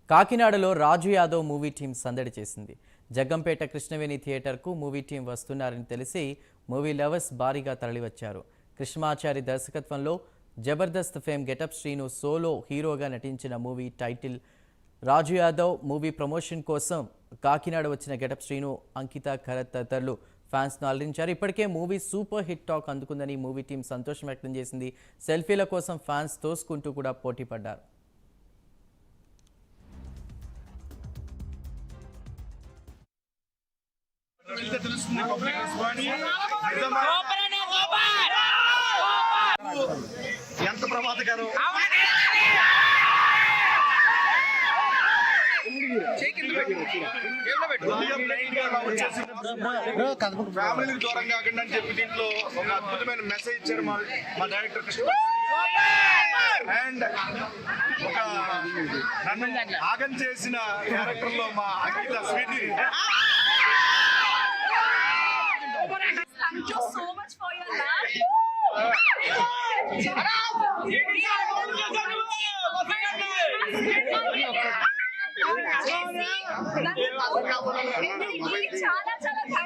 కాకినాడలో రాజు Yadav movie team సందడి చేసింది. జగ్గంపేట కృష్ణవేణి థియేటర్కు మూవీ టీం వస్తున్నారని తెలిసి మూవీ లవర్స్ భారీగా తరలివచ్చారు. కృష్ణమాచారి దర్శకత్వంలో Jabardasth fame getup Srinu solo హీరోగా నటించిన మూవీ టైటిల్ రాజు యాదవ్. మూవీ ప్రమోషన్ కోసం కాకినాడ వచ్చిన గెటప్ శ్రీను, అంకిత, ఖరత్ తదితరులు ఫ్యాన్స్ను అలరించారు. ఇప్పటికే మూవీ సూపర్ హిట్ టాక్ అందుకుందని మూవీ టీం సంతోషం వ్యక్తం చేసింది. సెల్ఫీల కోసం ఫ్యాన్స్ తోసుకుంటూ కూడా పోటీ పడ్డారు. ఎంత ప్రమాదకరం. ఫ్యామిలీకి దూరం కాకుండా అని చెప్పి దీంట్లో ఒక అద్భుతమైన మెసేజ్ ఇచ్చారు మా డైరెక్టర్ కృష్ణ. అండ్ ఒక నన్ను ఆగం చేసిన క్యారెక్టర్ లో మా అంకిత Sweety. Thank you so much for your love. చాలా చాలా